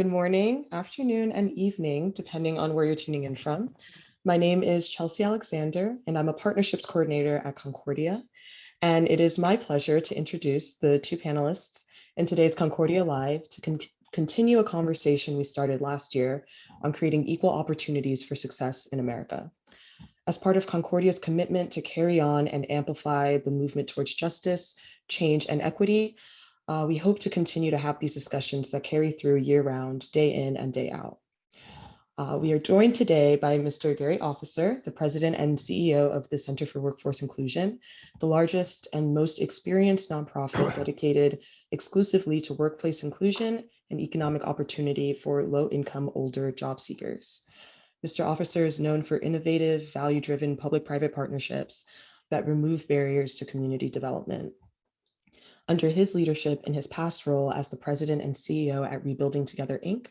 Good morning, afternoon, and evening, depending on where you're tuning in from. My name is Chelsea Alexander, and I'm a partnerships coordinator at Concordia. And it is my pleasure to introduce the two panelists in today's Concordia Live to continue a conversation we started last year on creating equal opportunities for success in America. As part of Concordia's commitment to carry on and amplify the movement towards justice, change, and equity, we hope to continue to have these discussions that carry through year-round, day in and day out. We are joined today by Mr. Gary Officer, the President and CEO of the Center for Workforce Inclusion, the largest and most experienced nonprofit dedicated exclusively to workplace inclusion and economic opportunity for low-income older job seekers. Mr. Officer is known for innovative, value-driven public-private partnerships that remove barriers to community development. Under his leadership in his past role as the president and CEO at Rebuilding Together, Inc.,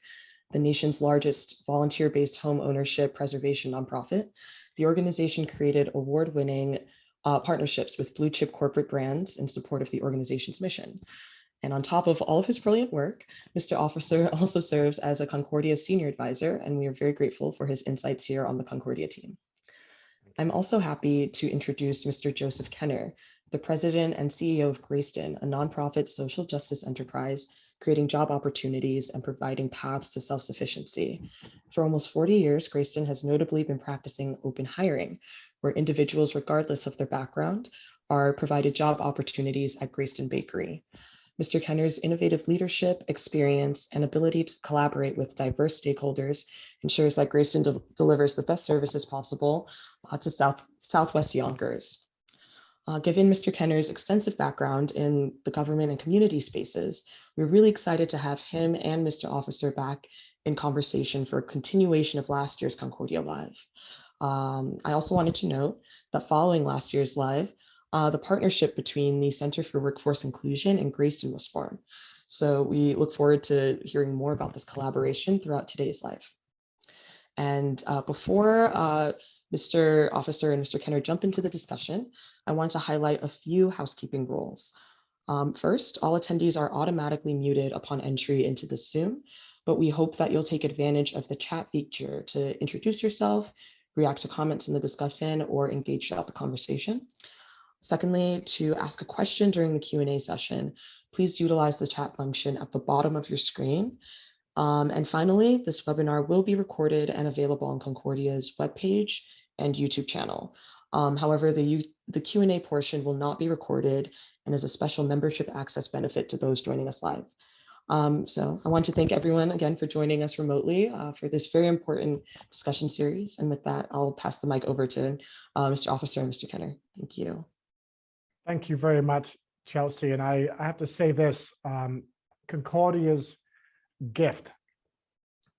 the nation's largest volunteer-based home ownership preservation nonprofit, the organization created award-winning partnerships with blue-chip corporate brands in support of the organization's mission. And on top of all of his brilliant work, Mr. Officer also serves as a Concordia senior advisor, and we are very grateful for his insights here on the Concordia team. I'm also happy to introduce Mr. Joseph Kenner, the president and CEO of Grayston, a nonprofit social justice enterprise creating job opportunities and providing paths to self-sufficiency. For almost 40 years, Grayston has notably been practicing open hiring, where individuals, regardless of their background, are provided job opportunities at Grayston Bakery. Mr. Kenner's innovative leadership, experience, and ability to collaborate with diverse stakeholders ensures that Grayston delivers the best services possible to Southwest Yonkers. Given Mr. Kenner's extensive background in the government and community spaces, we're really excited to have him and Mr. Officer back in conversation for a continuation of last year's Concordia Live. I also wanted to note that following last year's Live, the partnership between the Center for Workforce Inclusion and Grayston was formed. So we look forward to hearing more about this collaboration throughout today's Live. And before Mr. Officer and Mr. Kenner jump into the discussion, I want to highlight a few housekeeping rules. First, all attendees are automatically muted upon entry into the Zoom, but we hope that you'll take advantage of the chat feature to introduce yourself, react to comments in the discussion, or engage throughout the conversation. Secondly, to ask a question during the Q&A session, please utilize the chat function at the bottom of your screen. And finally, this webinar will be recorded and available on Concordia's webpage and YouTube channel. However, the Q&A portion will not be recorded and is a special membership access benefit to those joining us live. So I want to thank everyone again for joining us remotely for this very important discussion series. And with that, I'll pass the mic over to Mr. Officer and Mr. Kenner. Thank you. Thank you very much, Chelsea. And I have to say this, Concordia's gift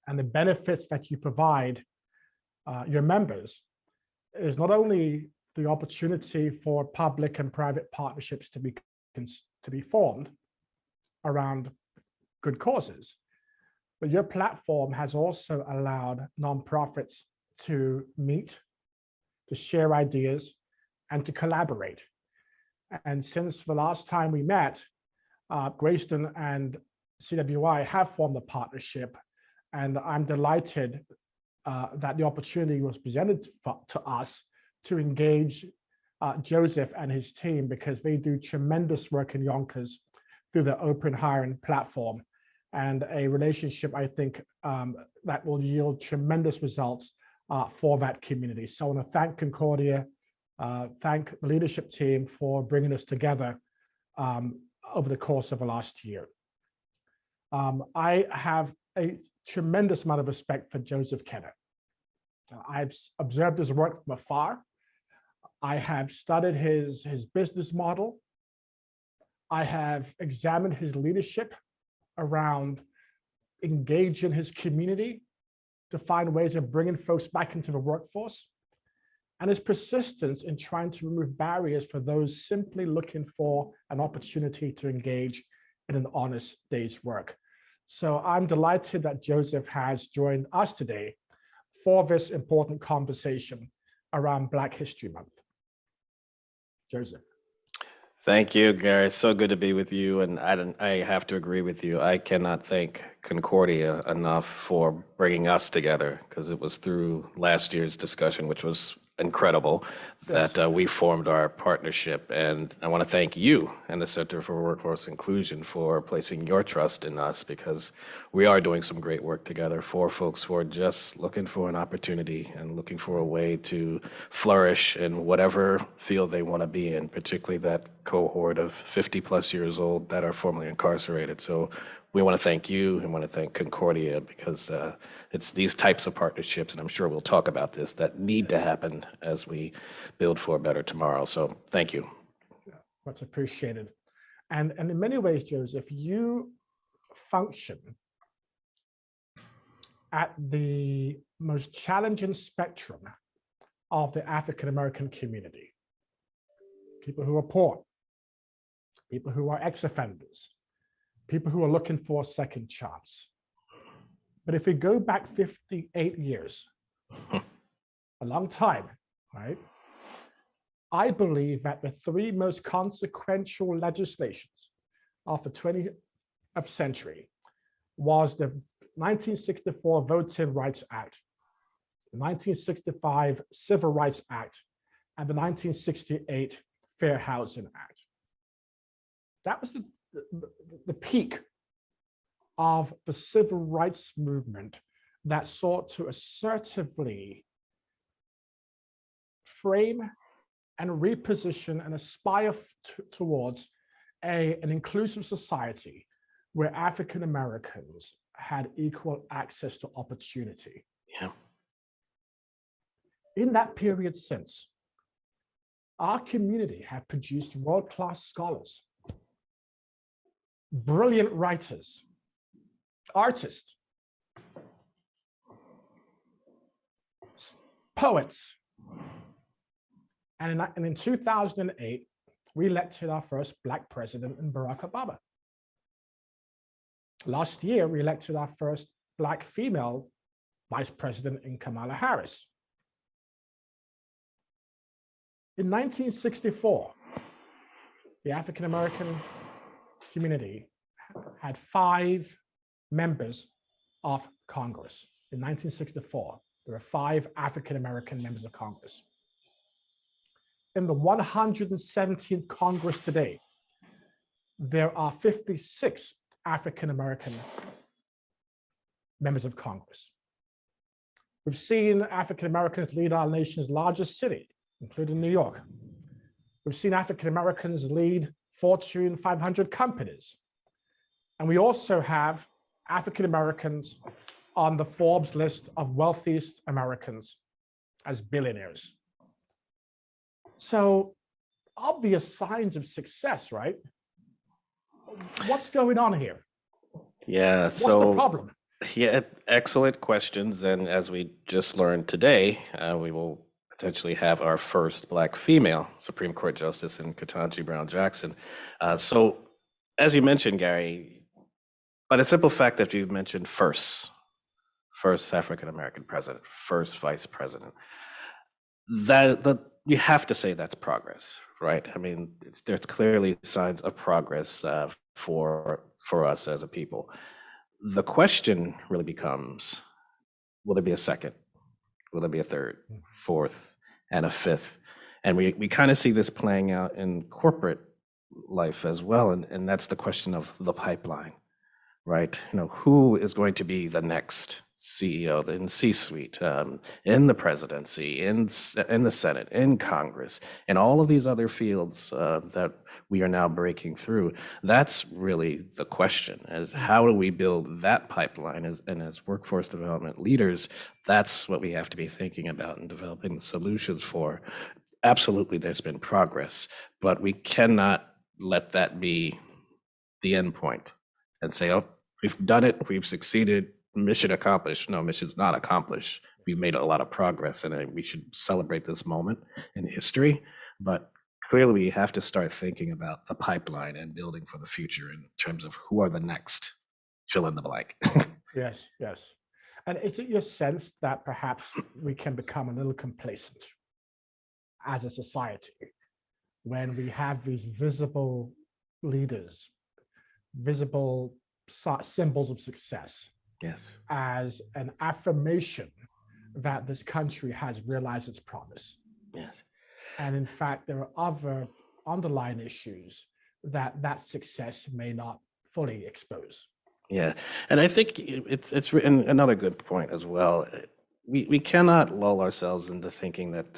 and the benefits that you provide your members is not only the opportunity for public and private partnerships to be formed around good causes, but your platform has also allowed nonprofits to meet, to share ideas, and to collaborate. And since the last time we met, Grayston and CWI have formed a partnership, and I'm delighted that the opportunity was presented to us to engage Joseph and his team, because they do tremendous work in Yonkers through the open hiring platform, and a relationship I think that will yield tremendous results for that community. So I want to thank Concordia, thank the leadership team for bringing us together over the course of the last year. I have a tremendous amount of respect for Joseph Kenner. I've observed his work from afar. I have studied his business model. I have examined his leadership around engaging his community to find ways of bringing folks back into the workforce, and his persistence in trying to remove barriers for those simply looking for an opportunity to engage in an honest day's work. So I'm delighted that Joseph has joined us today for this important conversation around Black History Month. Joseph. Thank you, Gary. It's so good to be with you. And I have to agree with you. I cannot thank Concordia enough for bringing us together because it was through last year's discussion, which was incredible, Yes. that we formed our partnership. And I want to thank you and the Center for Workforce Inclusion for placing your trust in us because we are doing some great work together for folks who are just looking for an opportunity and looking for a way to flourish in whatever field they want to be in, particularly that cohort of 50 plus years old that are formerly incarcerated. So we want to thank you and want to thank Concordia because it's these types of partnerships, and I'm sure we'll talk about this, that need to happen as we build for a better tomorrow. So thank you. Much appreciated. And in many ways, Joseph, you function at the most challenging spectrum of the African American community. People who are poor, people who are ex-offenders, people who are looking for a second chance. But if we go back 58 years, a long time, right? I believe that the three most consequential legislations of the 20th century was the 1964 Voting Rights Act, the 1965 Civil Rights Act, and the 1968 Fair Housing Act. That was the peak of the civil rights movement that sought to assertively frame and reposition and aspire towards an inclusive society where African Americans had equal access to opportunity. Yeah. In that period since, our community had produced world-class scholars, brilliant writers, artists, poets. And in 2008, we elected our first Black president in Barack Obama. Last year, we elected our first Black female vice president in Kamala Harris. In 1964, the African American community had 5 members of Congress. In 1964, there were 5 African American members of Congress. In the 117th Congress today, there are 56 African American members of Congress. We've seen African Americans lead our nation's largest city, including New York. We've seen African Americans lead Fortune 500 companies. And we also have African Americans on the Forbes list of wealthiest Americans as billionaires. So obvious signs of success, right? What's going on here? Yeah. What's the problem? Yeah, excellent questions. And as we just learned today, we will potentially have our first Black female Supreme Court Justice in Ketanji Brown Jackson. So as you mentioned, Gary, by the simple fact that you've mentioned first African American president, first vice president, you have to say that's progress, right? I mean, there's clearly signs of progress for us as a people. The question really becomes, will there be a second? Will there be a third, fourth, and a fifth? And we kind of see this playing out in corporate life as well. And that's the question of the pipeline, right? You know, who is going to be the next CEO in C-suite, in the presidency, in the Senate, in Congress, and all of these other fields that we are now breaking through. That's really the question: is how do we build that pipeline? And as workforce development leaders, that's what we have to be thinking about and developing solutions for. Absolutely, there's been progress, but we cannot let that be the end point and say, "Oh, we've done it, we've succeeded." Mission accomplished. No, mission's not accomplished. We've made a lot of progress, and we should celebrate this moment in history. But clearly, we have to start thinking about the pipeline and building for the future in terms of who are the next fill in the blank. Yes, yes. And is it your sense that perhaps we can become a little complacent as a society? when we have these visible leaders, visible symbols of success Yes. as an affirmation that this country has realized its promise. Yes. And in fact, there are other underlying issues that that success may not fully expose. Yeah, and I think it's and another good point as well. We cannot lull ourselves into thinking that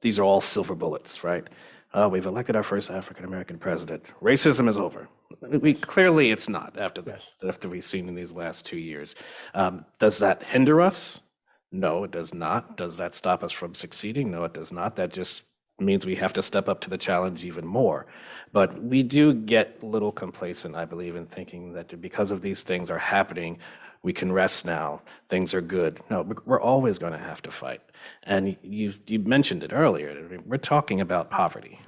these are all silver bullets, right? We've elected our first African American president. Racism is over. Clearly it's not Yes. after we've seen in these last 2 years. Does that hinder us? No, it does not. Does that stop us from succeeding? No, it does not. That just means we have to step up to the challenge even more. But we do get a little complacent, I believe, in thinking that because of these things are happening, we can rest now. Things are good. No, we're always going to have to fight. And you mentioned it earlier. I mean, we're talking about poverty.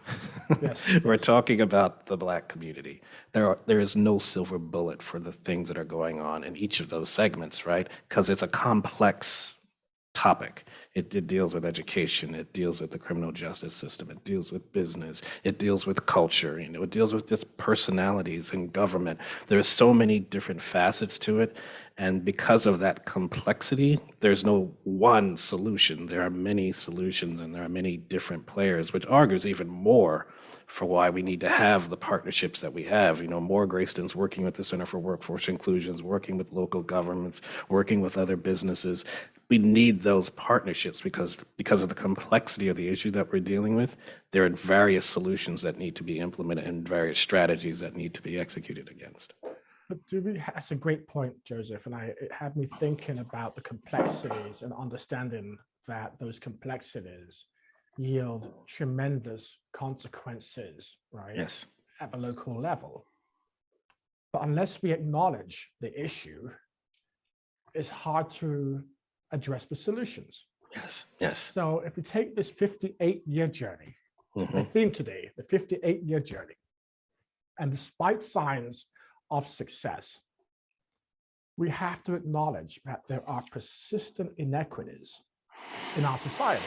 Yes. We're talking about the Black community. There is no silver bullet for the things that are going on in each of those segments, right? Because it's a complex topic. It deals with education, it deals with the criminal justice system, it deals with business, it deals with culture, it deals with just personalities in government. There's so many different facets to it. And because of that complexity, there's no one solution. There are many solutions and there are many different players, which argues even more for why we need to have the partnerships that we have. More Greyston's working with the Center for Workforce Inclusions, working with local governments, working with other businesses. We need those partnerships because of the complexity of the issue that we're dealing with. There are various solutions that need to be implemented and various strategies that need to be executed against. But that's a great point, Joseph. And it had me thinking about the complexities and understanding that those complexities yield tremendous consequences, right? Yes. At the local level. But unless we acknowledge the issue, it's hard to address the solutions. Yes. Yes. So if we take this 58-year journey, the theme today, the 58-year journey, and despite signs of success, we have to acknowledge that there are persistent inequities in our society.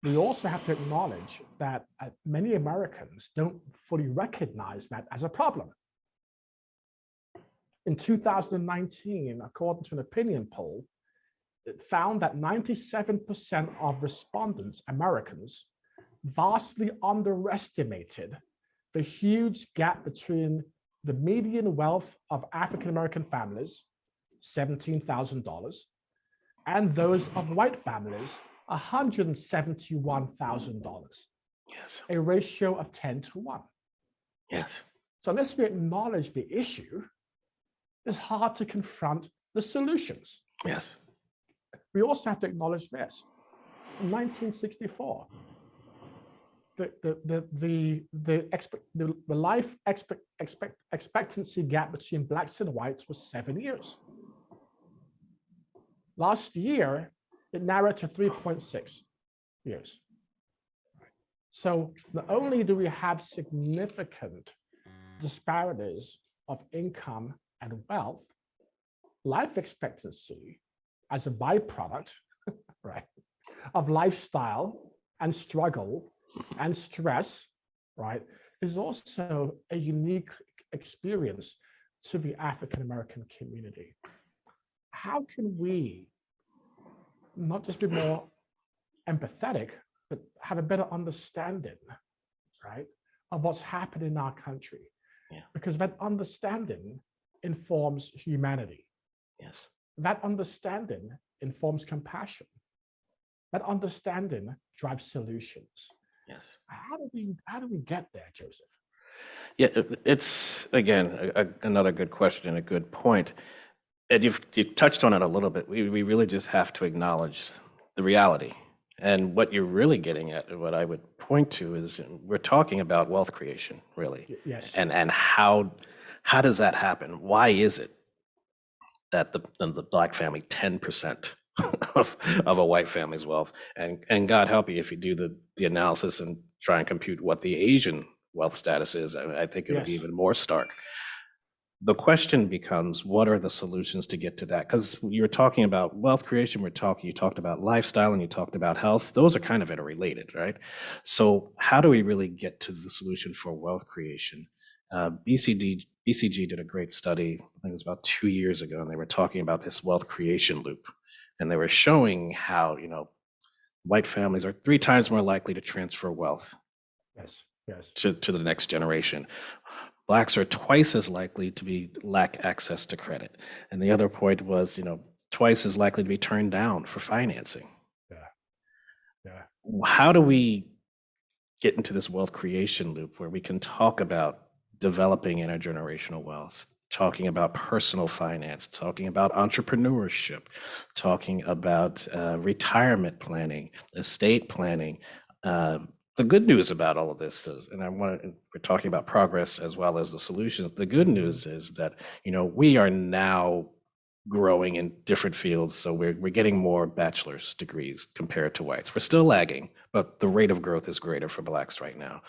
We also have to acknowledge that many Americans don't fully recognize that as a problem. In 2019, according to an opinion poll, it found that 97% of respondents, Americans, vastly underestimated the huge gap between the median wealth of African-American families, $17,000, and those of white families, $171,000. Yes. A ratio of 10-1. Yes. So unless we acknowledge the issue, it's hard to confront the solutions. Yes. We also have to acknowledge this. In 1964, the life expectancy gap between blacks and whites was 7 years. Last year, it narrowed to 3.6 years. So not only do we have significant disparities of income and wealth, life expectancy as a byproduct, right, of lifestyle and struggle and stress, right, is also a unique experience to the African-American community. How can we not just be more empathetic, but have a better understanding, right, of what's happening in our country? Yeah. Because that understanding informs humanity. Yes. That understanding informs compassion. That understanding drives solutions. Yes. How do we get there, Joseph? Yeah, it's again another good question, a good point. And you've touched on it a little bit. We really just have to acknowledge the reality. And what you're really getting at, what I would point to, is we're talking about wealth creation, really. Yes. And how does that happen? Why is it that the Black family 10% of a white family's wealth, and God help you if you do the analysis and try and compute what the Asian wealth status is, I think it would be even more stark. The question becomes, what are the solutions to get to that? Because you're talking about wealth creation, you talked about lifestyle and you talked about health. Those are kind of interrelated, right? So how do we really get to the solution for wealth creation? BCG did a great study, I think it was about 2 years ago, and they were talking about this wealth creation loop. And they were showing how, white families are 3 times more likely to transfer wealth Yes, yes. to the next generation. Blacks are twice as likely to lack access to credit. And the other point was, twice as likely to be turned down for financing. Yeah, yeah. How do we get into this wealth creation loop where we can talk about developing intergenerational wealth, talking about personal finance, talking about entrepreneurship, talking about retirement planning, estate planning? The good news about all of this is, and we're talking about progress as well as the solutions. The good news is that, we are now growing in different fields. So we're getting more bachelor's degrees compared to whites. We're still lagging, but the rate of growth is greater for blacks right now.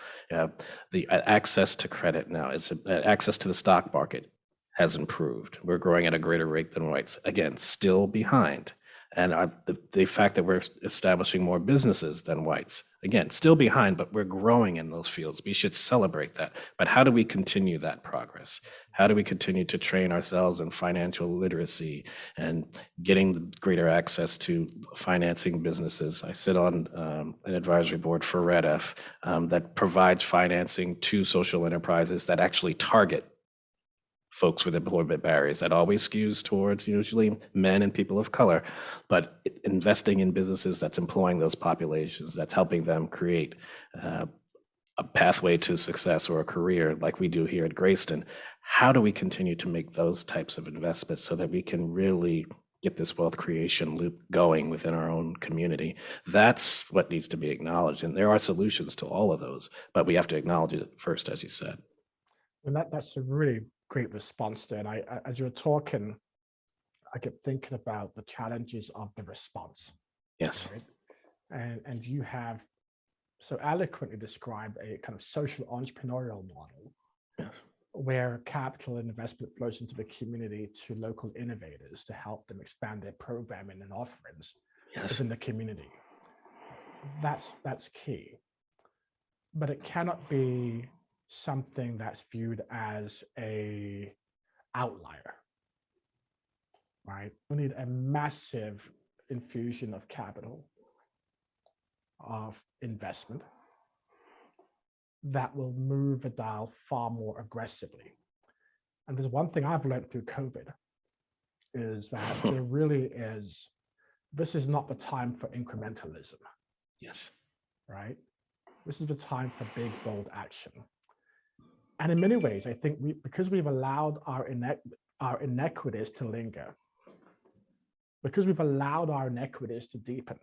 The access to credit now access to the stock market has improved. We're growing at a greater rate than whites. Again, still behind. And the fact that we're establishing more businesses than whites, again, still behind, but we're growing in those fields. We should celebrate that. But how do we continue that progress? How do we continue to train ourselves in financial literacy and getting greater access to financing businesses? I sit on an advisory board for REDF that provides financing to social enterprises that actually target folks with employment barriers. That always skews towards usually men and people of color, but investing in businesses that's employing those populations, that's helping them create a pathway to success or a career like we do here at Grayston. How do we continue to make those types of investments so that we can really get this wealth creation loop going within our own community? That's what needs to be acknowledged. And there are solutions to all of those, but we have to acknowledge it first, as you said. And that's a really great response there. And as you were talking, I kept thinking about the challenges of the response. Yes. Right? And you have so eloquently described a kind of social entrepreneurial model. Yes. Where capital and investment flows into the community to local innovators to help them expand their programming and offerings within the community. That's key. But it cannot be something that's viewed as a outlier, right? We need a massive infusion of capital, of investment that will move the dial far more aggressively. And there's one thing I've learned through COVID is that there really is, this is not the time for incrementalism. Yes. Right? This is the time for big, bold action. And in many ways, I think because we've allowed our inequities to linger, because we've allowed our inequities to deepen,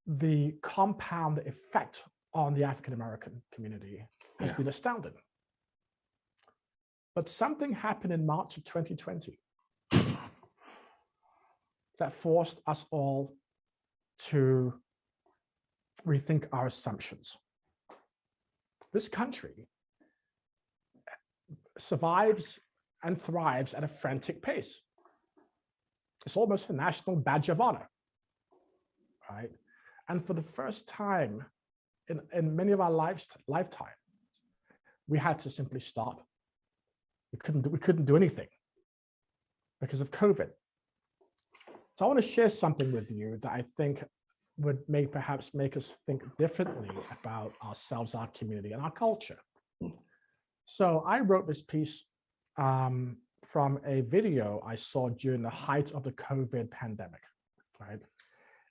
the compound effect on the African-American community has been astounding. But something happened in March of 2020 that forced us all to rethink our assumptions. This country survives and thrives at a frantic pace. It's almost a national badge of honor, right? And for the first time in many of our lifetimes, we had to simply stop. We couldn't do anything because of COVID. So I want to share something with you that I think would perhaps make us think differently about ourselves, our community, and our culture. So I wrote this piece from a video I saw during the height of the COVID pandemic, right?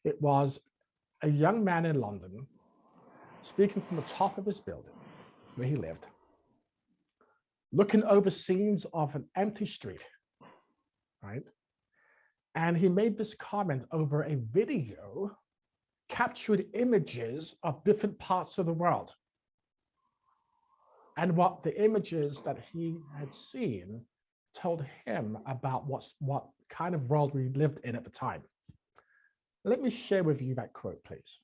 It was a young man in London speaking from the top of his building where he lived, looking over scenes of an empty street, right? And he made this comment over a video captured images of different parts of the world. And what the images that he had seen told him about what kind of world we lived in at the time. Let me share with you that quote, please.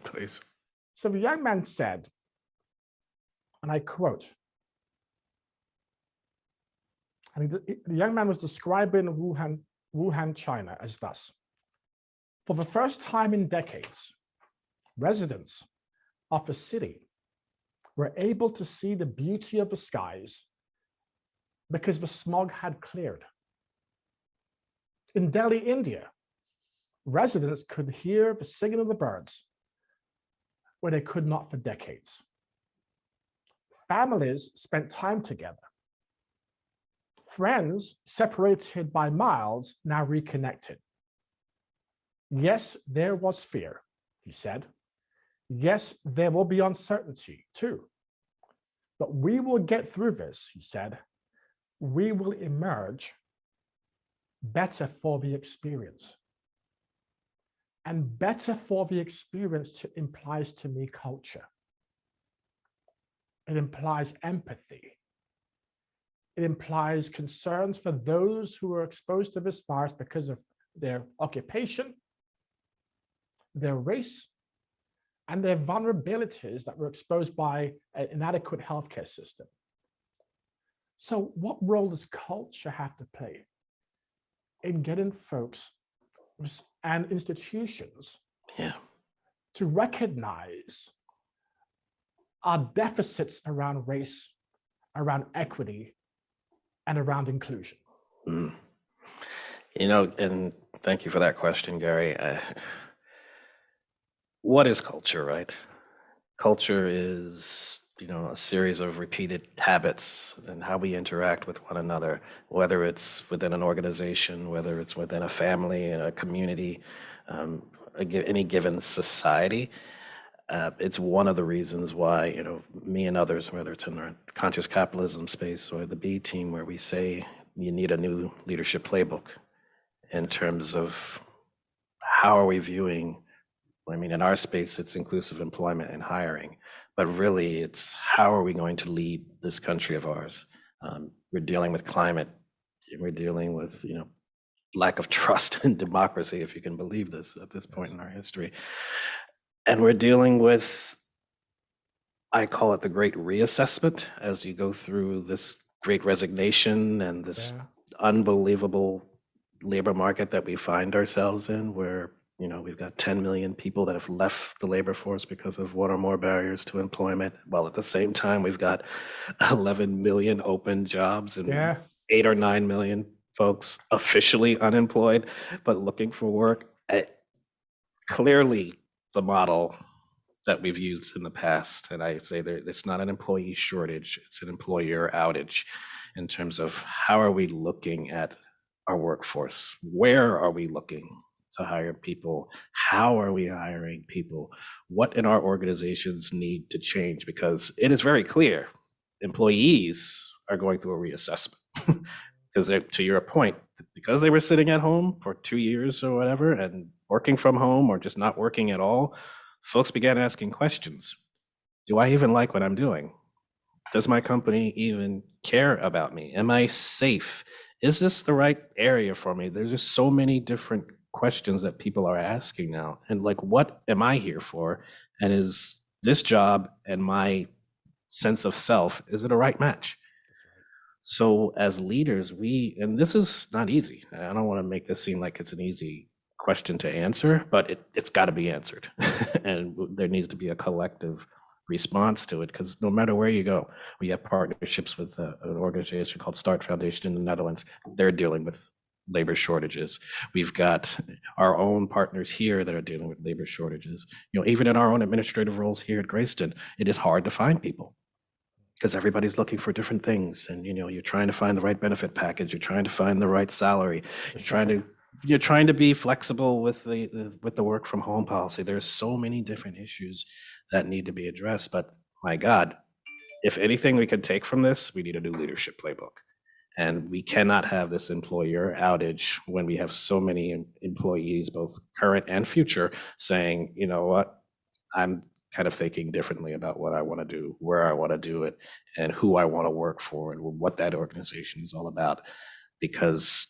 Please. So the young man said, and I quote, And the young man was describing Wuhan, China as thus. For the first time in decades, residents of the city were able to see the beauty of the skies because the smog had cleared. In Delhi, India, residents could hear the singing of the birds where they could not for decades. Families spent time together. Friends separated by miles now reconnected. Yes, there was fear, he said. Yes, there will be uncertainty too. But we will get through this, he said. We will emerge better for the experience. And better for the experience implies to me culture. It implies empathy. It implies concerns for those who are exposed to this virus because of their occupation, their race, and their vulnerabilities that were exposed by an inadequate healthcare system. So what role does culture have to play in getting folks and institutions to recognize our deficits around race, around equity, and around inclusion? Mm. And thank you for that question, Gary. What is culture, right? Culture is, a series of repeated habits and how we interact with one another, whether it's within an organization, whether it's within a family, a community, any given society. It's one of the reasons why, me and others, whether it's in our conscious capitalism space or the B team, where we say you need a new leadership playbook in terms of how are we viewing, in our space, it's inclusive employment and hiring, but really it's how are we going to lead this country of ours? We're dealing with climate, we're dealing with, lack of trust in democracy, if you can believe this at this point in our history. And we're dealing with, I call it the great reassessment, as you go through this great resignation and this unbelievable labor market that we find ourselves in, where we've got 10 million people that have left the labor force because of one or more barriers to employment, while at the same time we've got 11 million open jobs and 8 or 9 million folks officially unemployed but looking for work. Clearly the model that we've used in the past, and I say it's not an employee shortage, it's an employer outage in terms of how are we looking at our workforce? Where are we looking to hire people? How are we hiring people? What in our organizations need to change? Because it is very clear employees are going through a reassessment. Because to your point, because they were sitting at home for 2 years or whatever and working from home or just not working at all, folks began asking questions. Do I even like what I'm doing? Does my company even care about me? Am I safe? Is this the right area for me? There's just so many different questions that people are asking now. And what am I here for? And is this job and my sense of self, is it a right match? So as leaders, and this is not easy. I don't want to make this seem like it's an easy question to answer, but it's got to be answered. And there needs to be a collective response to it, because no matter where you go, we have partnerships with an organization called Start Foundation in the Netherlands. They're dealing with labor shortages. We've got our own partners here that are dealing with labor shortages. Even in our own administrative roles here at Grayston, it is hard to find people because everybody's looking for different things. And, you're trying to find the right benefit package. You're trying to find the right salary. You're trying to be flexible with the work from home policy. There's so many different issues that need to be addressed. But my God, if anything we could take from this, we need a new leadership playbook. And we cannot have this employer outage when we have so many employees, both current and future, saying, you know what, I'm kind of thinking differently about what I want to do, where I want to do it, and who I want to work for, and what that organization is all about. Because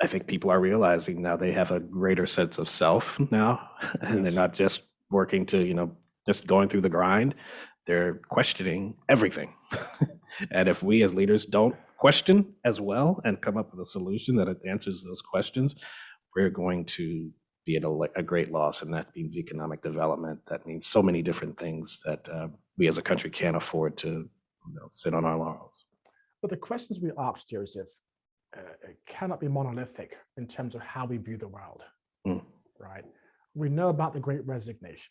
I think people are realizing now they have a greater sense of self now, and they're not just working to, just going through the grind. They're questioning everything. And if we as leaders don't question as well and come up with a solution that answers those questions, we're going to be at a great loss. And that means economic development. That means so many different things that we as a country can't afford to sit on our laurels. But the questions we ask, Joseph, cannot be monolithic in terms of how we view the world, right? We know about the Great Resignations.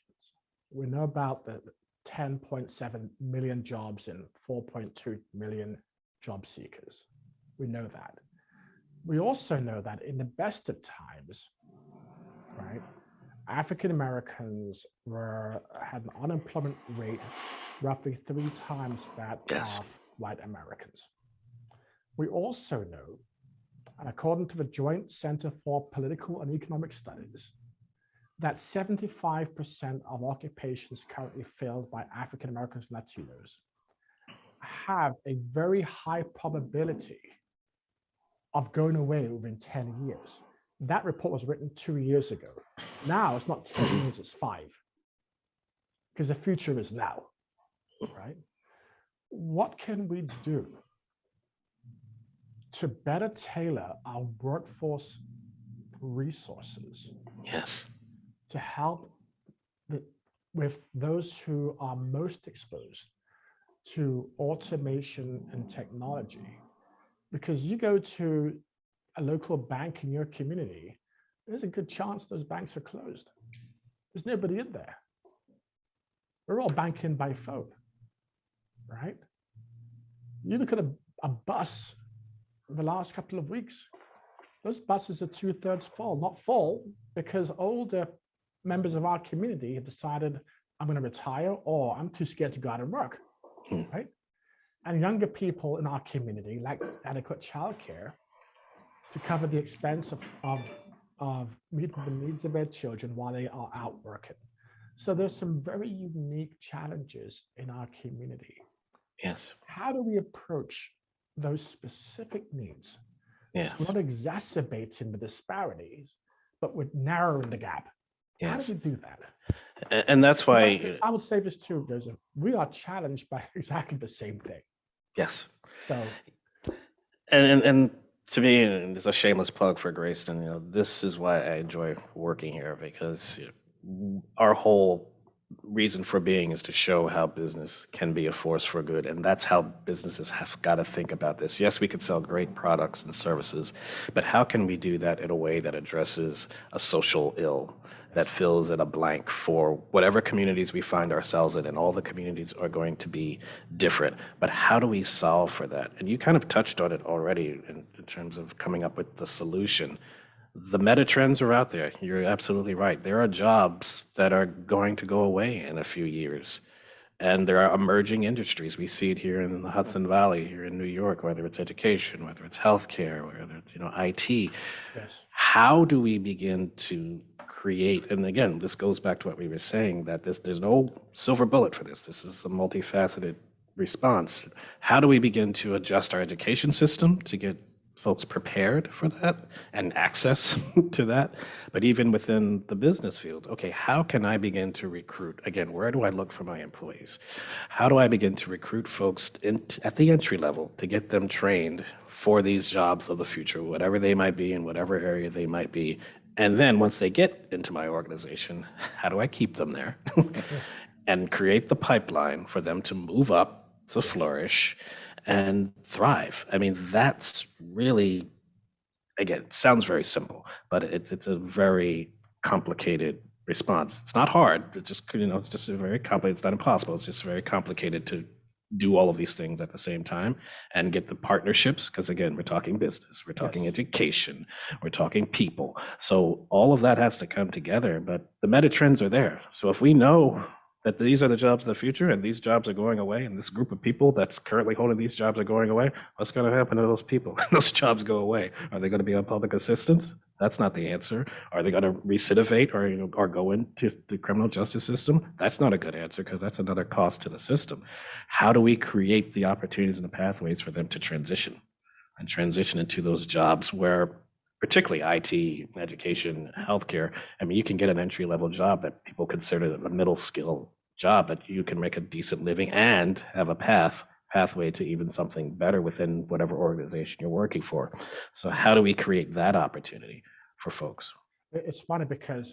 We know about the 10.7 million jobs and 4.2 million job seekers. We know that. We also know that in the best of times, right, African Americans had an unemployment rate roughly 3 times that of white Americans. We also know, and according to the Joint Center for Political and Economic Studies, that 75% of occupations currently filled by African Americans and Latinos have a very high probability of going away within 10 years. That report was written 2 years ago. Now it's not 10 years, it's 5. Because the future is now, right? What can we do to better tailor our workforce resources to help with those who are most exposed to automation and technology? Because you go to a local bank in your community, there's a good chance those banks are closed. There's nobody in there. We're all banking by phone, right? You look at a bus the last couple of weeks, those buses are 2/3 full, not full because older members of our community have decided I'm going to retire or I'm too scared to go out and work, right? And younger people in our community lack adequate childcare to cover the expense of meeting the needs of their children while they are out working. So there's some very unique challenges in our community. Yes. How do we approach those specific needs? Yes. So we're not exacerbating the disparities, but we're narrowing the gap. Yes. How do we do that? And that's why I would say this too, Joseph. We are challenged by exactly the same thing. Yes. So, and to me, and it's a shameless plug for Grayston. This is why I enjoy working here, because our whole reason for being is to show how business can be a force for good, and that's how businesses have got to think about this. Yes, we could sell great products and services, but how can we do that in a way that addresses a social ill, that fills in a blank for whatever communities we find ourselves in, and all the communities are going to be different. But how do we solve for that? And you kind of touched on it already in terms of coming up with the solution. The meta trends are out there. You're absolutely right. There are jobs that are going to go away in a few years. And there are emerging industries. We see it here in the Hudson Valley, here in New York, whether it's education, whether it's healthcare, whether it's IT. yes. How do we begin to create, and again, this goes back to what we were saying, that there's no silver bullet for this. This is a multifaceted response. How do we begin to adjust our education system to get folks prepared for that and access to that? But even within the business field, okay, how can I begin to recruit? Again, where do I look for my employees? How do I begin to recruit folks at the entry level to get them trained for these jobs of the future, whatever they might be in whatever area they might be? And then once they get into my organization, how do I keep them there and create the pipeline for them to move up, to flourish, and thrive? I mean, that's really, again, it sounds very simple, but it's a very complicated response. It's not hard. It's just, it's just very complicated. It's not impossible. It's just very complicated to do all of these things at the same time and get the partnerships, because again, we're talking business, we're talking education, we're talking people. So all of that has to come together, but the meta trends are there. So if we know that these are the jobs of the future and these jobs are going away and this group of people that's currently holding these jobs are going away, what's going to happen to those people when those jobs go away? Are they going to be on public assistance? That's not the answer. Are they going to recidivate or go into the criminal justice system? That's not a good answer, because that's another cost to the system. How do we create the opportunities and the pathways for them to transition into those jobs where, particularly IT, education, healthcare, I mean, you can get an entry-level job that people consider a middle skill job, but you can make a decent living and have a path pathway to even something better within whatever organization you're working for. So how do we create that opportunity for folks? It's funny because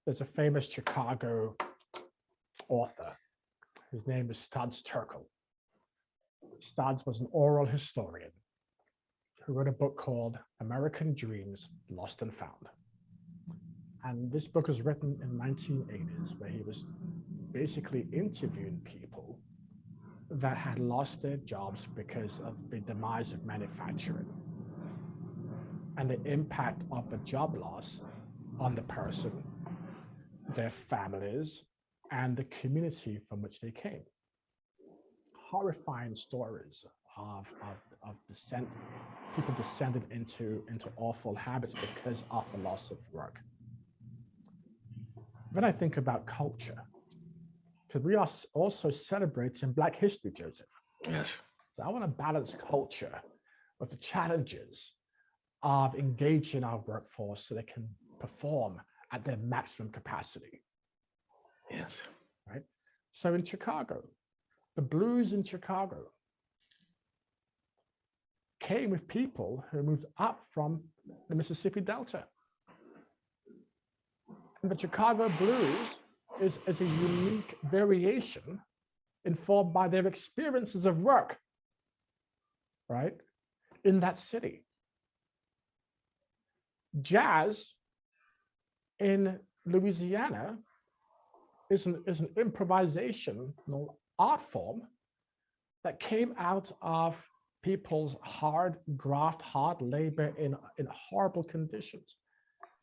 there's a famous Chicago author whose name is Studs Terkel. Studs was an oral historian who wrote a book called American Dreams Lost and Found. And this book was written in the 1980s, where he was basically interviewing people that had lost their jobs because of the demise of manufacturing and the impact of the job loss on the person, their families, and the community from which they came. Horrifying stories of descent, people descended into awful habits because of the loss of work. When I think about culture, because we are also celebrating Black History, Joseph. Yes. So I want to balance culture with the challenges of engaging our workforce so they can perform at their maximum capacity. Yes. Right. So in Chicago, the blues in Chicago came with people who moved up from the Mississippi Delta. And the Chicago blues is a unique variation informed by their experiences of work, right, in that city. Jazz in Louisiana is an improvisational art form that came out of people's hard graft, hard labor in horrible conditions.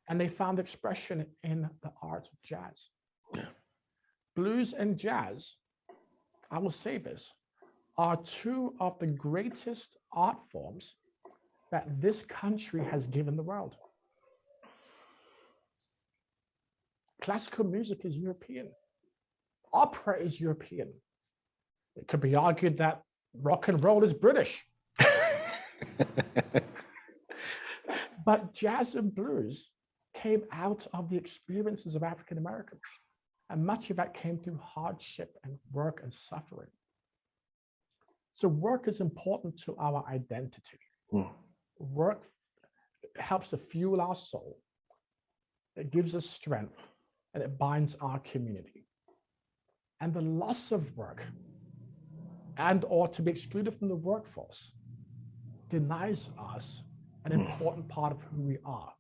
And they found expression in the art of jazz. Yeah. Blues and jazz, I will say this, are two of the greatest art forms that this country has given the world. Classical music is European. Opera is European. It could be argued that rock and roll is British. But jazz and blues came out of the experiences of African Americans. And much of that came through hardship and work and suffering. So work is important to our identity. Work helps to fuel our soul. It gives us strength and it binds our community. And the loss of work and or to be excluded from the workforce denies us an important part of who we are.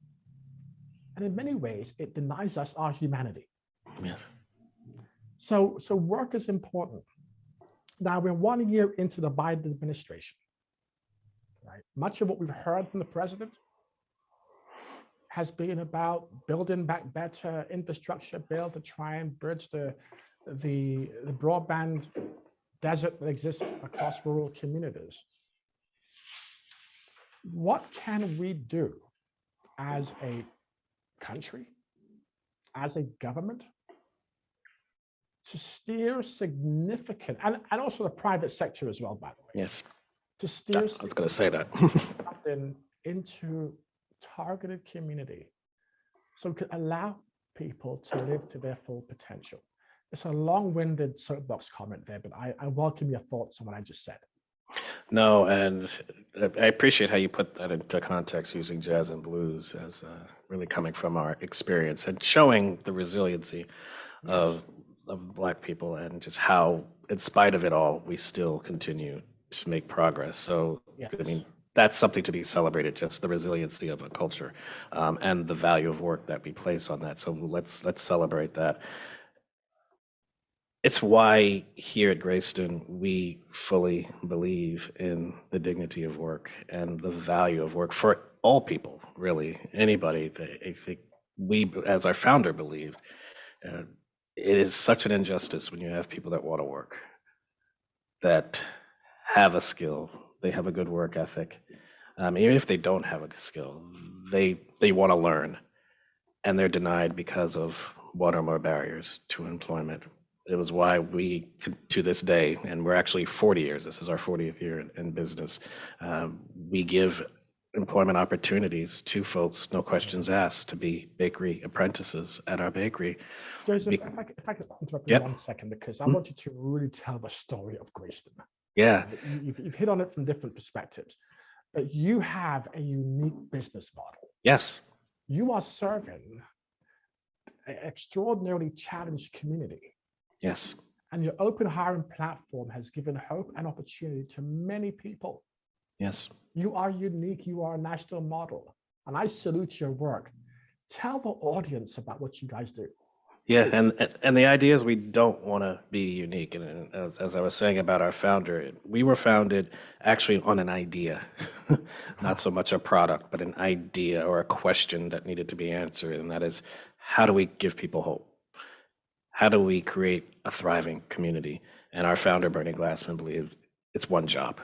And in many ways, it denies us our humanity. Yes. So work is important. Now we're 1 year into the Biden administration, right? Much of what we've heard from the president has been about building back better infrastructure bill to try and bridge the broadband desert that exists across rural communities. What can we do as a country, as a government, to steer significant, and also the private sector as well, by the way. Yes. To steer I was going to say that. into targeted community so we can allow people to live to their full potential. It's a long-winded soapbox comment there, but I welcome your thoughts on what I just said. No, and I appreciate how you put that into context using jazz and blues as really coming from our experience and showing the resiliency of Black people and just how, in spite of it all, we still continue to make progress. So, Yes. I mean, that's something to be celebrated, just the resiliency of a culture and the value of work that we place on that. So let's celebrate that. It's why here at Greyston, we fully believe in the dignity of work and the value of work for all people, really, anybody. I think we, as our founder, believed it is such an injustice when you have people that want to work, that have a skill, they have a good work ethic. Even if they don't have a skill, they want to learn, and they're denied because of one or more barriers to employment. It was why we, to this day, and we're actually 40 years, this is our 40th year in business, we give employment opportunities to folks, no questions asked, to be bakery apprentices at our bakery. Joseph, if I could interrupt you 1 second, because I want you to really tell the story of Greyston. Yeah. You've hit on it from different perspectives, but you have a unique business model. Yes. You are serving an extraordinarily challenged community. Yes. And your open hiring platform has given hope and opportunity to many people. Yes. You are unique. You are a national model. And I salute your work. Tell the audience about what you guys do. Yeah, Please. and the idea is we don't want to be unique. And as I was saying about our founder, we were founded actually on an idea, not so much a product, but an idea or a question that needed to be answered. And that is, how do we give people hope? How do we create a thriving community? And our founder, Bernie Glassman, believed it's one job.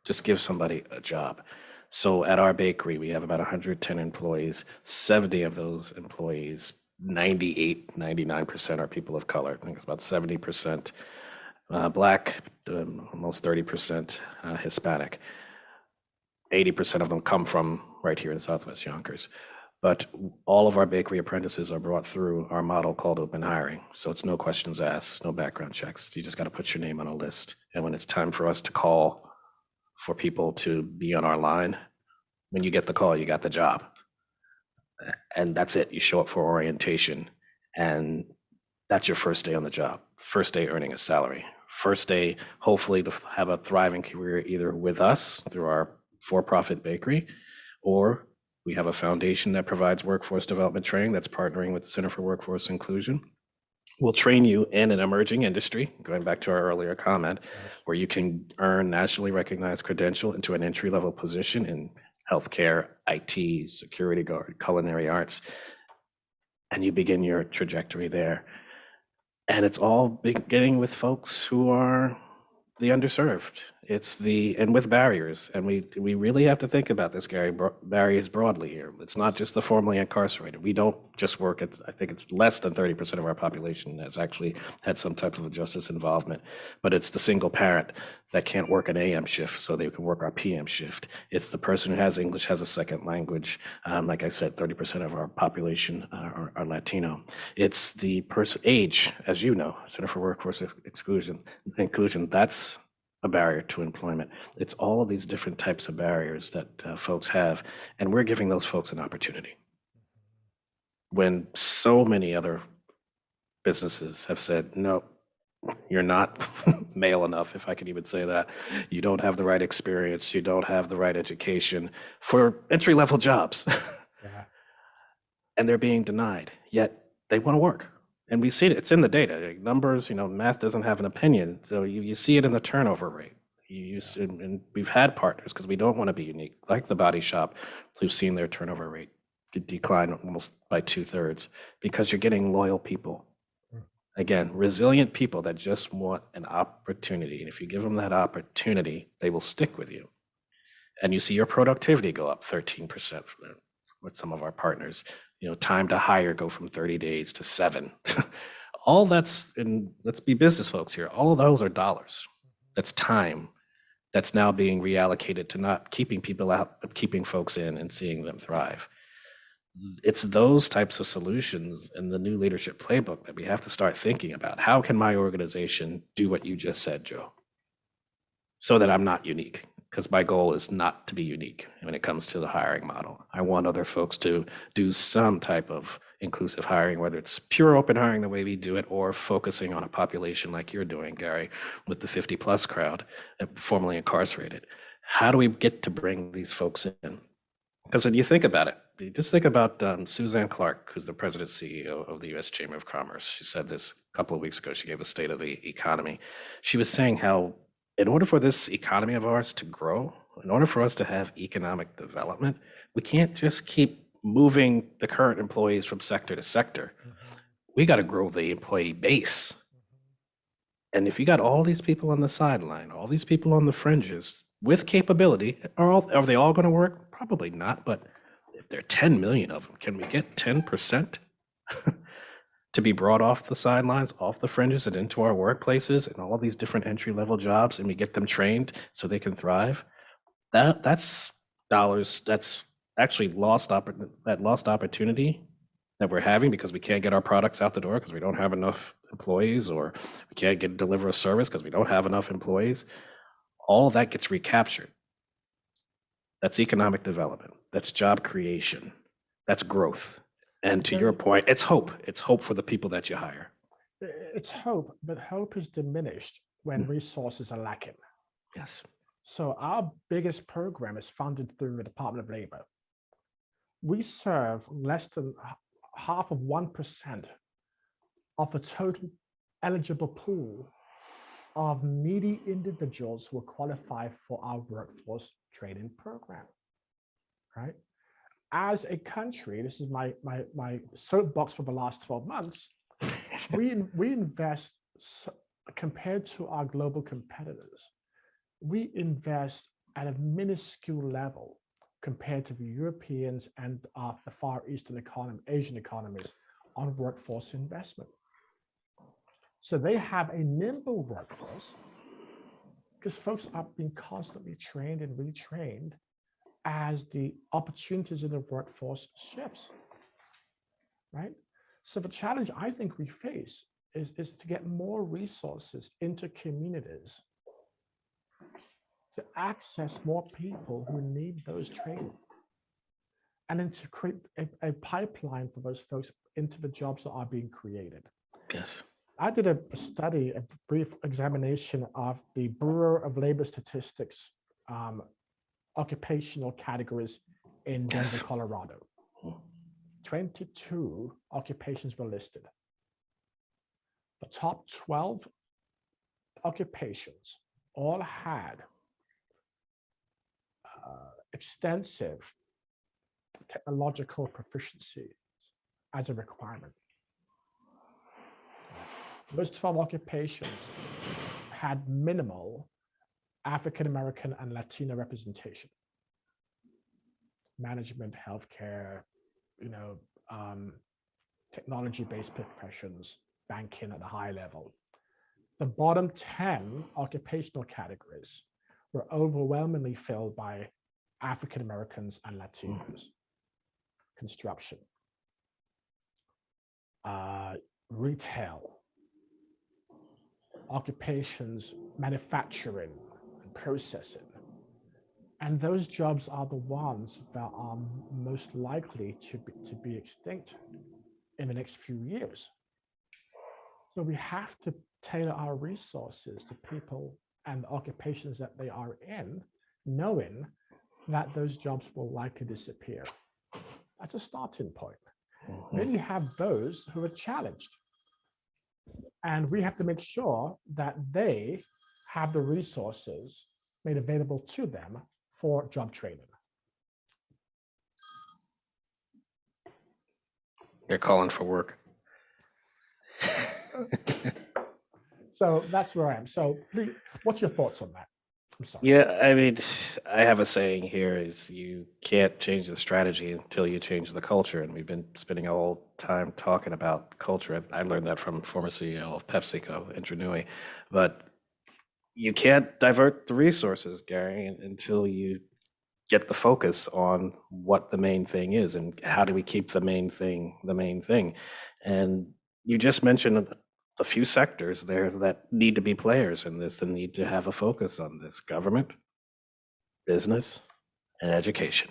Just give somebody a job. So at our bakery, we have about 110 employees. 70 of those employees, 98, 99% are people of color. I think it's about 70% Black, almost 30% Hispanic. 80% of them come from right here in Southwest Yonkers. But all of our bakery apprentices are brought through our model called open hiring. So it's no questions asked, no background checks. You just got to put your name on a list. And when it's time for us to call for people to be on our line, when you get the call, you got the job. And that's it. You show up for orientation, and that's your first day on the job. First day earning a salary. First day, hopefully, to have a thriving career either with us through our for-profit bakery, or we have a foundation that provides workforce development training that's partnering with the Center for Workforce Inclusion. We'll train you in an emerging industry, going back to our earlier comment, where you can earn nationally recognized credential into an entry-level position in healthcare, IT, security guard, culinary arts, and you begin your trajectory there. And it's all beginning with folks who are the underserved. And with barriers. And we really have to think about this, Gary, barriers broadly here. It's not just the formerly incarcerated. We don't just work at, I think it's less than 30% of our population that's actually had some type of justice involvement, but it's the single parent that can't work an AM shift so they can work our PM shift. It's the person who has English, has a second language. Like I said, 30% of our population are Latino. It's the person, age, as you know, Center for Workforce Inclusion, that's a barrier to employment. It's all of these different types of barriers that folks have, and we're giving those folks an opportunity. When so many other businesses have said, no, you're not male enough, if I can even say that. You don't have the right experience. You don't have the right education for entry-level jobs. Yeah. And they're being denied, yet they want to work. And we see it, it's in the data. Numbers, math doesn't have an opinion. So you see it in the turnover rate. And we've had partners, because we don't want to be unique, like the Body Shop, who've seen their turnover rate decline almost by 2/3, because you're getting loyal people. Again, resilient people that just want an opportunity. And if you give them that opportunity, they will stick with you. And you see your productivity go up 13% with some of our partners. Time to hire go from 30 days to 7. All that's, and let's be business folks here, all of those are dollars. That's time that's now being reallocated to not keeping people out, but keeping folks in and seeing them thrive. It's those types of solutions in the new leadership playbook that we have to start thinking about. How can my organization do what you just said, Joe? So that I'm not unique, because my goal is not to be unique when it comes to the hiring model. I want other folks to do some type of inclusive hiring, whether it's pure open hiring the way we do it, or focusing on a population like you're doing, Gary, with the 50+ crowd, formerly incarcerated. How do we get to bring these folks in? Because when you think about it, you just think about Suzanne Clark, who's the president CEO of the U.S. Chamber of Commerce. She said this a couple of weeks ago. She gave a state of the economy. She was saying how in order for this economy of ours to grow, in order for us to have economic development, we can't just keep moving the current employees from sector to sector. We got to grow the employee base. And if you got all these people on the sideline, all these people on the fringes with capability, are they all going to work? Probably not. But if there are 10 million of them, can we get 10% to be brought off the sidelines, off the fringes, and into our workplaces and all these different entry-level jobs, and we get them trained so they can thrive? That's dollars. That's actually lost opportunity that we're having because we can't get our products out the door because we don't have enough employees, or we can't deliver a service because we don't have enough employees. all that gets recaptured. That's economic development. That's job creation. That's growth. And to your point, it's hope. It's hope for the people that you hire. It's hope, but hope is diminished when resources are lacking. Yes. So our biggest program is funded through the Department of Labor. We serve less than half of 1% of the total eligible pool of needy individuals who qualify for our workforce training program, right? As a country, this is my soapbox for the last 12 months, we invest, compared to our global competitors, we invest at a minuscule level compared to the Europeans and the Far Eastern Asian economies on workforce investment. So they have a nimble workforce because folks are being constantly trained and retrained as the opportunities in the workforce shifts, right? So the challenge I think we face is to get more resources into communities to access more people who need those training, and then to create a pipeline for those folks into the jobs that are being created. Yes. I did a study, a brief examination of the Bureau of Labor Statistics occupational categories in Denver, Colorado. 22 occupations were listed. The top 12 occupations all had extensive technological proficiency as a requirement. Those 12 occupations had minimal African American and Latino representation. Management, healthcare, technology-based professions, banking at a high level. The bottom 10 occupational categories were overwhelmingly filled by African Americans and Latinos. Construction, retail, occupations, manufacturing, and processing. And those jobs are the ones that are most likely to be extinct in the next few years. So we have to tailor our resources to people and the occupations that they are in, knowing that those jobs will likely disappear. That's a starting point. Then you have those who are challenged. And we have to make sure that they have the resources made available to them for job training. They're calling for work. So that's where I am. So please, what's your thoughts on that? I'm sorry. Yeah, I mean, I have a saying here is you can't change the strategy until you change the culture. And we've been spending a whole time talking about culture. I learned that from former CEO of PepsiCo, Andrew Newey. But you can't divert the resources, Gary, until you get the focus on what the main thing is and how do we keep the main thing the main thing. And you just mentioned a few sectors there that need to be players in this and need to have a focus on this: government, business, and education.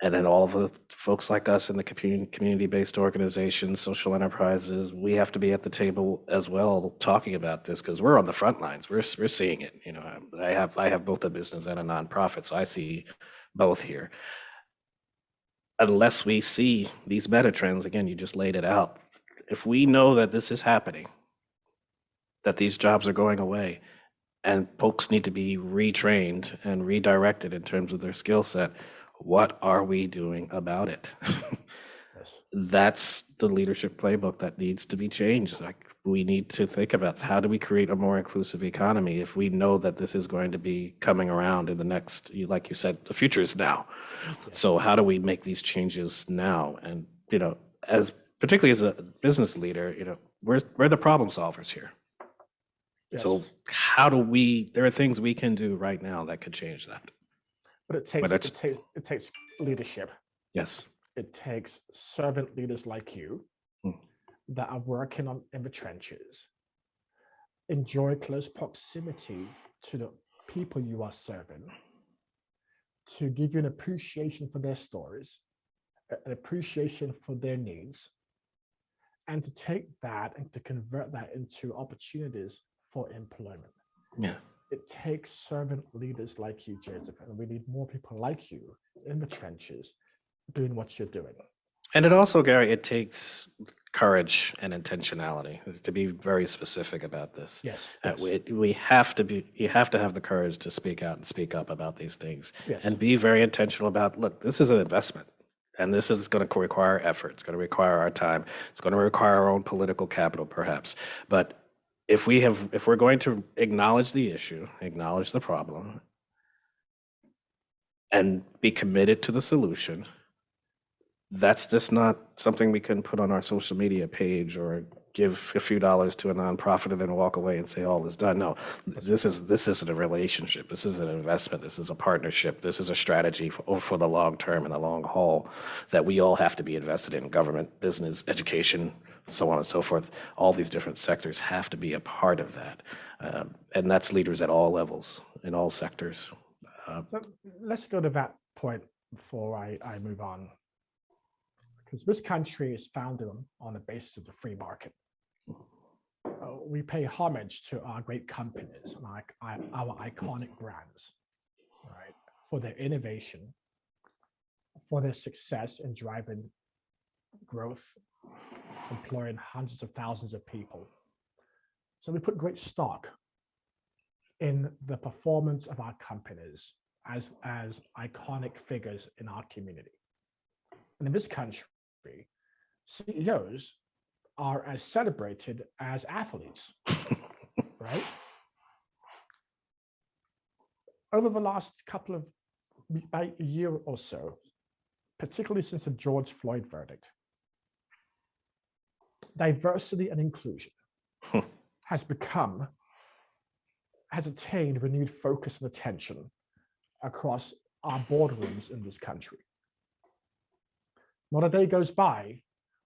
And then all of the folks like us in the community-based organizations, social enterprises, we have to be at the table as well talking about this because we're on the front lines. We're seeing it. I have both a business and a nonprofit, so I see both here. Unless we see these meta trends, again, you just laid it out. If we know that this is happening, that these jobs are going away, and folks need to be retrained and redirected in terms of their skill set, what are we doing about it? Yes. That's the leadership playbook that needs to be changed. Like, we need to think about how do we create a more inclusive economy if we know that this is going to be coming around in the next, like you said, the future is now. Yes. So how do we make these changes now? And, particularly as a business leader, we're the problem solvers here. Yes. So there are things we can do right now that could change that. But it takes leadership. Yes. It takes servant leaders like you that are working in the trenches, enjoy close proximity to the people you are serving, to give you an appreciation for their stories, an appreciation for their needs, and to take that and to convert that into opportunities for employment. Yeah. It takes servant leaders like you, Joseph, and we need more people like you in the trenches doing what you're doing. And it also, Gary, it takes courage and intentionality to be very specific about this. Yes. We have to be, you have to have the courage to speak out and speak up about these things, Yes. and be very intentional about, look, this is an investment, and this is going to require effort. It's going to require our time. It's going to require our own political capital, perhaps. But if we're going to acknowledge the issue, acknowledge the problem, and be committed to the solution, that's just not something we can put on our social media page or give a few dollars to a nonprofit and then walk away and say all is done. No, this isn't a relationship. This is an investment. This is a partnership. This is a strategy for the long term and the long haul that we all have to be invested in. Government, business, education, so on and so forth. All these different sectors have to be a part of that. And that's leaders at all levels, in all sectors. So let's go to that point before I move on. Because this country is founded on the basis of the free market. We pay homage to our great companies, like our iconic brands, right, for their innovation, for their success in driving growth, employing hundreds of thousands of people. So we put great stock in the performance of our companies as iconic figures in our community. And in this country, CEOs are as celebrated as athletes, right? Over the last a year or so, particularly since the George Floyd verdict, diversity and inclusion has attained renewed focus and attention across our boardrooms in this country. Not a day goes by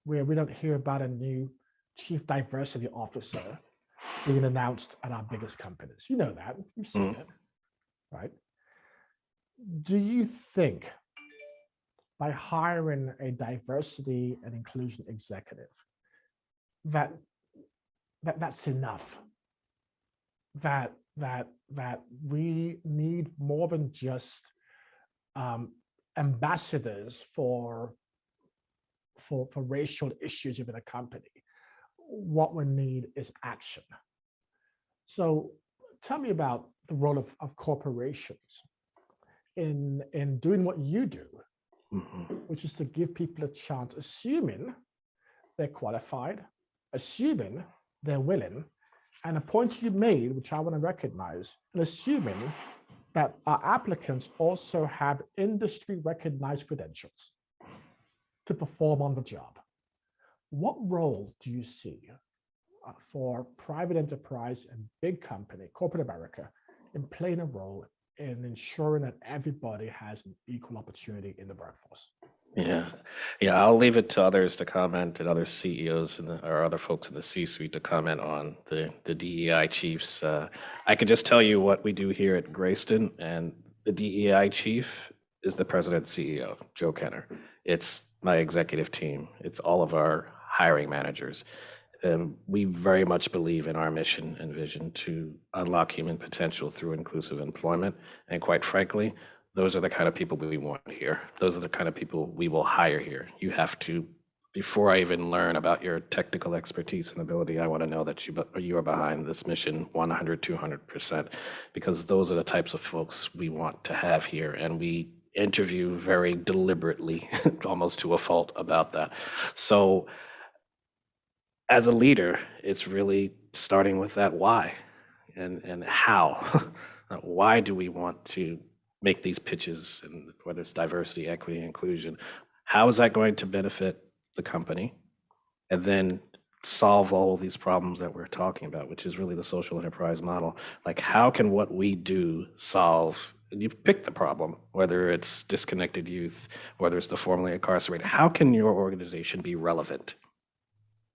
where we don't hear about a new chief diversity officer being announced at our biggest companies. You know that, you've seen it, right? Do you think by hiring a diversity and inclusion executive that's enough? That we need more than just ambassadors for racial issues within a company. What we need is action. So tell me about the role of corporations in doing what you do, which is to give people a chance, assuming they're qualified, assuming they're willing, and a point you made, which I want to recognize, and assuming that our applicants also have industry recognized credentials to perform on the job. What role do you see for private enterprise and big company, corporate America, in playing a role in ensuring that everybody has an equal opportunity in the workforce? Yeah, I'll leave it to others to comment, and other CEOs or other folks in the C-suite to comment on the DEI chiefs. I can just tell you what we do here at Grayston, and the DEI chief is the president CEO, Joe Kenner. It's my executive team. It's all of our hiring managers. We very much believe in our mission and vision to unlock human potential through inclusive employment. And quite frankly, those are the kind of people we want here. Those are the kind of people we will hire here. You have to, before I even learn about your technical expertise and ability, I want to know that you are behind this mission 100, 200%, because those are the types of folks we want to have here. And we interview very deliberately, almost to a fault, about that. So as a leader, it's really starting with that why and how. Why do we want to make these pitches, and whether it's diversity, equity, inclusion? How is that going to benefit the company? And then solve all of these problems that we're talking about, which is really the social enterprise model. Like, how can what we do solve? And you pick the problem, whether it's disconnected youth, whether it's the formerly incarcerated. How can your organization be relevant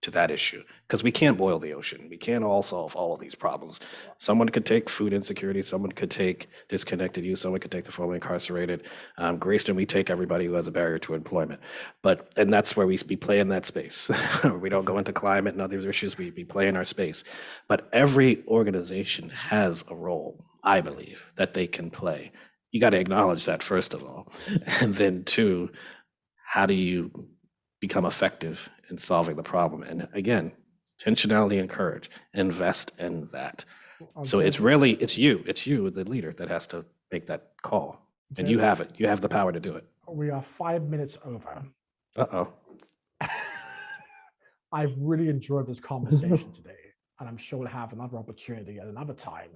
to that issue, because we can't boil the ocean. We can't all solve all of these problems. Someone could take food insecurity, someone could take disconnected youth, someone could take the formerly incarcerated. Greyston, we take everybody who has a barrier to employment. And that's where we play in that space. We don't go into climate and other issues, we play in our space. But every organization has a role, I believe, that they can play. You got to acknowledge that, first of all. And then two, how do you become effective in solving the problem? And again, intentionality and courage, invest in that. So it's you, the leader, that has to make that call. And you have it. You have the power to do it. We are 5 minutes over. Uh-oh. I've really enjoyed this conversation today, and I'm sure we'll have another opportunity at another time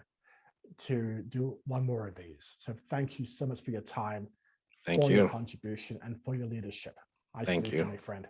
to do one more of these. So thank you so much for your time, Thank for you. your contribution, and for your leadership. I Thank salute you. my friend.